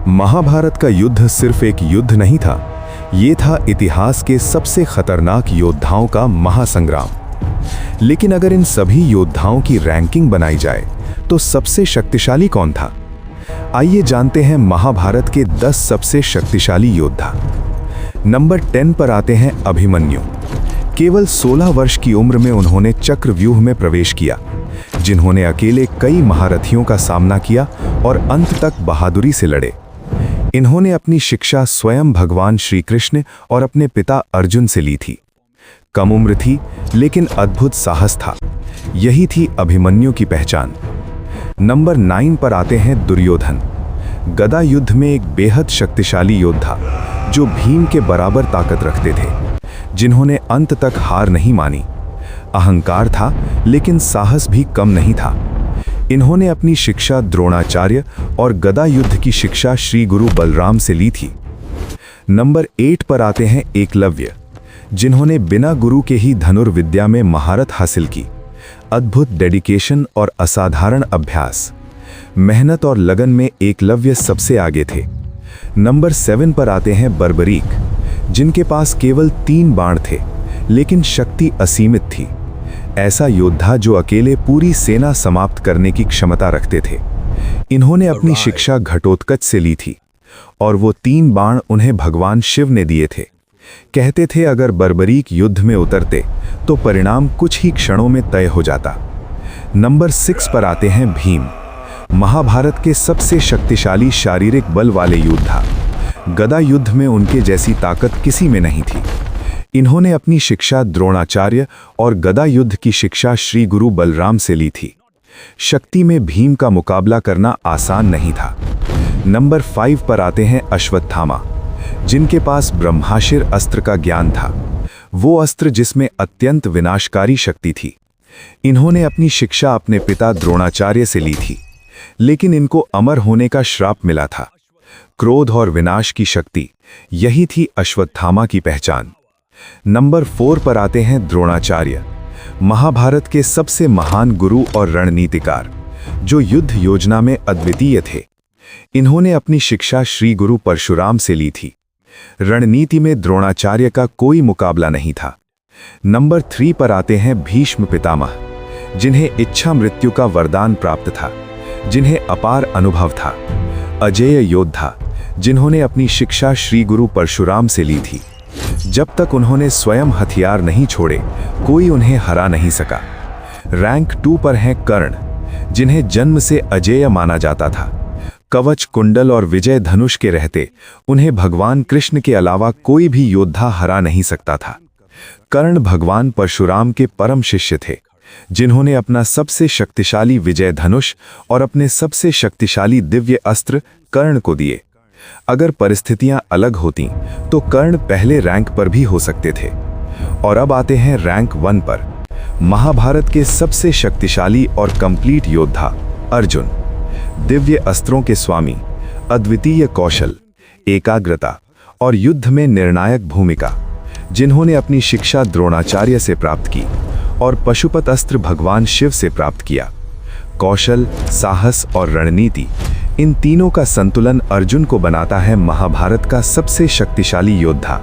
महाभारत का युद्ध सिर्फ एक युद्ध नहीं था, ये था इतिहास के सबसे खतरनाक योद्धाओं का महासंग्राम। लेकिन अगर इन सभी योद्धाओं की रैंकिंग बनाई जाए तो सबसे शक्तिशाली कौन था? आइए जानते हैं महाभारत के 10 सबसे शक्तिशाली योद्धा। नंबर 10 पर आते हैं अभिमन्यु। केवल 16 वर्ष की उम्र में उन्होंने चक्रव्यूह में प्रवेश किया, जिन्होंने अकेले कई महारथियों का सामना किया और अंत तक बहादुरी से लड़े। इन्होंने अपनी शिक्षा स्वयं भगवान श्री कृष्ण और अपने पिता अर्जुन से ली थी। कम उम्र थी लेकिन अद्भुत साहस था। यही थी अभिमन्यु की पहचान। नंबर 9 पर आते हैं दुर्योधन। गदा युद्ध में एक बेहद शक्तिशाली योद्धा जो भीम के बराबर ताकत रखते थे, जिन्होंने अंत तक हार नहीं मानी। अहंकार था लेकिन साहस भी कम नहीं था। इन्होंने अपनी शिक्षा द्रोणाचार्य और गदा युद्ध की शिक्षा श्री गुरु बलराम से ली थी। नंबर 8 पर आते हैं एकलव्य, जिन्होंने बिना गुरु के ही धनुर्विद्या में महारत हासिल की। अद्भुत डेडिकेशन और असाधारण अभ्यास, मेहनत और लगन में एकलव्य सबसे आगे थे। नंबर 7 पर आते हैं बर्बरीक, जिनके पास केवल 3 बाण थे लेकिन शक्ति असीमित थी। ऐसा योद्धा जो अकेले पूरी सेना समाप्त करने की क्षमता रखते थे। इन्होंने अपनी शिक्षा घटोत्कच से ली थी और वो 3 बाण उन्हें भगवान शिव ने दिए थे। कहते थे अगर बर्बरीक युद्ध में उतरते तो परिणाम कुछ ही क्षणों में तय हो जाता। नंबर 6 पर आते हैं भीम, महाभारत के सबसे शक्तिशाली शारीरिक बल वाले योद्धा। गदा युद्ध में उनके जैसी ताकत किसी में नहीं थी। इन्होंने अपनी शिक्षा द्रोणाचार्य और गदा युद्ध की शिक्षा श्री गुरु बलराम से ली थी। शक्ति में भीम का मुकाबला करना आसान नहीं था। नंबर 5 पर आते हैं अश्वत्थामा, जिनके पास ब्रह्माशिर अस्त्र का ज्ञान था, वो अस्त्र जिसमें अत्यंत विनाशकारी शक्ति थी। इन्होंने अपनी शिक्षा अपने पिता द्रोणाचार्य से ली थी, लेकिन इनको अमर होने का श्राप मिला था। क्रोध और विनाश की शक्ति, यही थी अश्वत्थामा की पहचान। नंबर 4 पर आते हैं द्रोणाचार्य, महाभारत के सबसे महान गुरु और रणनीतिकार, जो युद्ध योजना में अद्वितीय थे। इन्होंने अपनी शिक्षा श्री गुरु परशुराम से ली थी। रणनीति में द्रोणाचार्य का कोई मुकाबला नहीं था। नंबर 3 पर आते हैं भीष्म पितामह, जिन्हें इच्छा मृत्यु का वरदान प्राप्त था, जिन्हें अपार अनुभव था। अजेय योद्धा, जिन्होंने अपनी शिक्षा श्री गुरु परशुराम से ली थी। जब तक उन्होंने स्वयं हथियार नहीं छोड़े, कोई उन्हें हरा नहीं सका। रैंक 2 पर हैं कर्ण, जिन्हें जन्म से अजेय माना जाता था। कवच, कुंडल और विजय धनुष के रहते उन्हें भगवान कृष्ण के अलावा कोई भी योद्धा हरा नहीं सकता था। कर्ण भगवान परशुराम के परम शिष्य थे, जिन्होंने अपना सबसे शक्तिशाली विजय धनुष और अपने सबसे शक्तिशाली दिव्य अस्त्र कर्ण को दिए। अगर परिस्थितियां अलग होतीं तो कर्ण पहले रैंक पर भी हो सकते थे। और अब आते हैं रैंक 1 पर, महाभारत के सबसे शक्तिशाली और कंप्लीट योद्धा अर्जुन। दिव्य अस्त्रों के स्वामी, अद्वितीय कौशल, एकाग्रता और युद्ध में निर्णायक भूमिका, जिन्होंने अपनी शिक्षा द्रोणाचार्य से प्राप्त की और पशुपत अस्त्र भगवान शिव से प्राप्त किया। कौशल, साहस और रणनीति, इन तीनों का संतुलन अर्जुन को बनाता है महाभारत का सबसे शक्तिशाली योद्धा।